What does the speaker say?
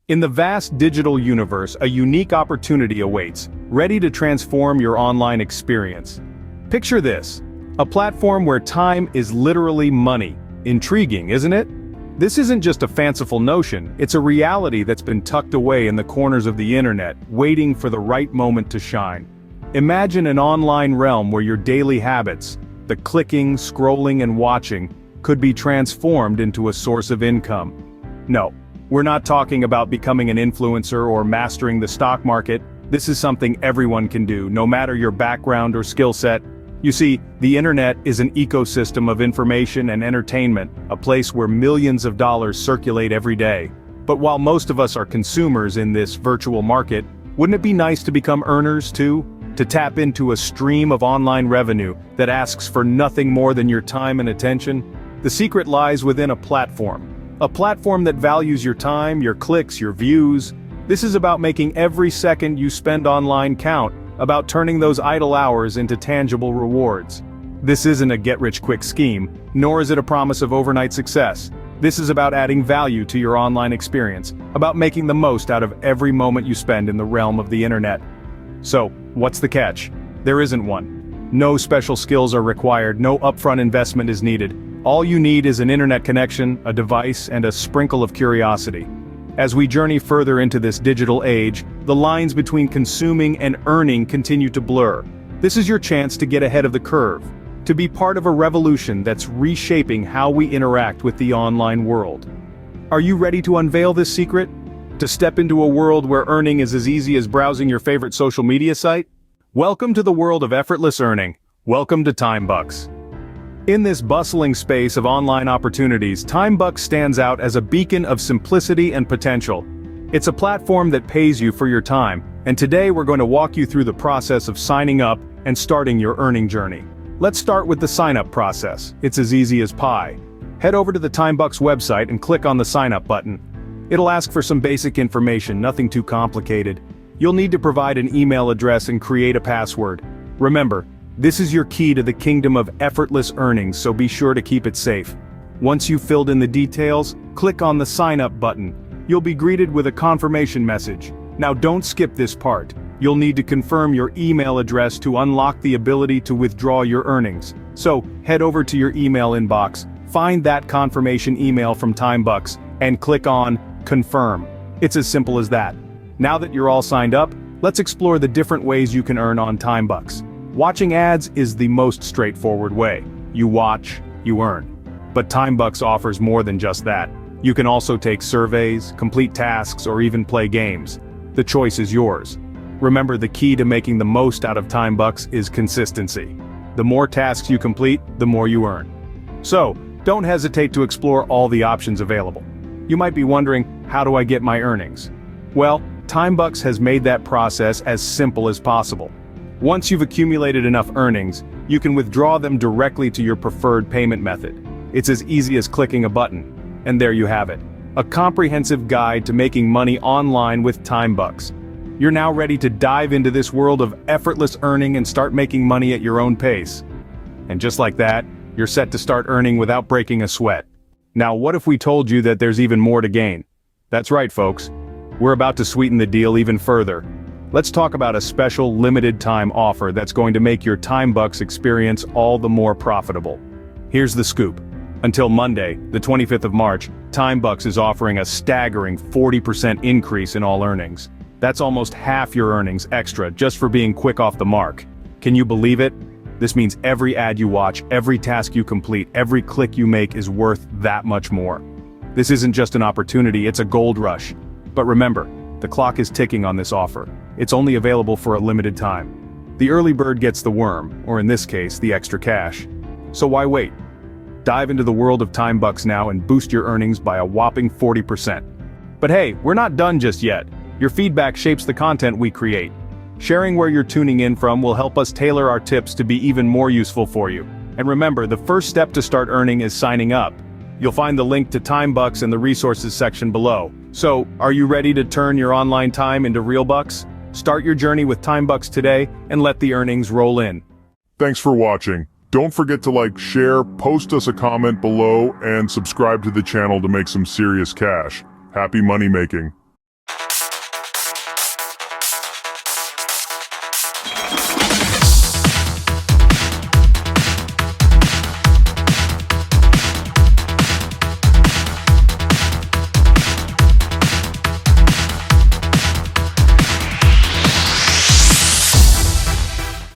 In the vast digital universe, a unique opportunity awaits, ready to transform your online experience. Picture this: a platform where time is literally money. Intriguing, isn't it? This isn't just a fanciful notion, it's a reality that's been tucked away in the corners of the internet, waiting for the right moment to shine. Imagine an online realm where your daily habits, the clicking, scrolling, and watching, could be transformed into a source of income. No, we're not talking about becoming an influencer or mastering the stock market. This is something everyone can do, no matter your background or skill set. You see, the internet is an ecosystem of information and entertainment, a place where millions of dollars circulate every day. But while most of us are consumers in this virtual market, wouldn't it be nice to become earners too? To tap into a stream of online revenue that asks for nothing more than your time and attention? The secret lies within a platform. A platform that values your time, your clicks, your views. This is about making every second you spend online count, about turning those idle hours into tangible rewards. This isn't a get-rich-quick scheme, nor is it a promise of overnight success. This is about adding value to your online experience, about making the most out of every moment you spend in the realm of the internet. So, what's the catch? There isn't one. No special skills are required, no upfront investment is needed. All you need is an internet connection, a device, and a sprinkle of curiosity. As we journey further into this digital age, the lines between consuming and earning continue to blur. This is your chance to get ahead of the curve, to be part of a revolution that's reshaping how we interact with the online world. Are you ready to unveil this secret? To step into a world where earning is as easy as browsing your favorite social media site? Welcome to the world of effortless earning. Welcome to TimeBucks. In this bustling space of online opportunities, TimeBucks stands out as a beacon of simplicity and potential. It's a platform that pays you for your time, and today we're going to walk you through the process of signing up and starting your earning journey. Let's start with the sign-up process. It's as easy as pie. Head over to the TimeBucks website and click on the sign up button. It'll ask for some basic information, nothing too complicated. You'll need to provide an email address and create a password. Remember, this is your key to the kingdom of effortless earnings, so be sure to keep it safe. Once you've filled in the details, click on the sign up button. You'll be greeted with a confirmation message. Now don't skip this part. You'll need to confirm your email address to unlock the ability to withdraw your earnings. So, head over to your email inbox, find that confirmation email from TimeBucks, and click on Confirm. It's as simple as that. Now that you're all signed up, let's explore the different ways you can earn on TimeBucks. Watching ads is the most straightforward way. You watch, you earn. But TimeBucks offers more than just that. You can also take surveys, complete tasks, or even play games. The choice is yours. Remember, the key to making the most out of TimeBucks is consistency. The more tasks you complete, the more you earn. So, don't hesitate to explore all the options available. You might be wondering, how do I get my earnings? Well, TimeBucks has made that process as simple as possible. Once you've accumulated enough earnings, you can withdraw them directly to your preferred payment method. It's as easy as clicking a button. And there you have it. A comprehensive guide to making money online with TimeBucks. You're now ready to dive into this world of effortless earning and start making money at your own pace. And just like that, you're set to start earning without breaking a sweat. Now, what if we told you that there's even more to gain? That's right, folks. We're about to sweeten the deal even further. Let's talk about a special limited time offer that's going to make your TimeBucks experience all the more profitable. Here's the scoop. Until Monday, the 25th of March, TimeBucks is offering a staggering 40% increase in all earnings. That's almost half your earnings extra just for being quick off the mark. Can you believe it? This means every ad you watch, every task you complete, every click you make is worth that much more. This isn't just an opportunity, it's a gold rush. But remember, the clock is ticking on this offer. It's only available for a limited time. The early bird gets the worm, or in this case, the extra cash. So why wait? Dive into the world of TimeBucks now and boost your earnings by a whopping 40%. But hey, we're not done just yet. Your feedback shapes the content we create. Sharing where you're tuning in from will help us tailor our tips to be even more useful for you. And remember, the first step to start earning is signing up. You'll find the link to TimeBucks in the resources section below. So, are you ready to turn your online time into real bucks? Start your journey with TimeBucks today and let the earnings roll in. Thanks for watching. Don't forget to like, share, post us a comment below, and subscribe to the channel to make some serious cash. Happy money making.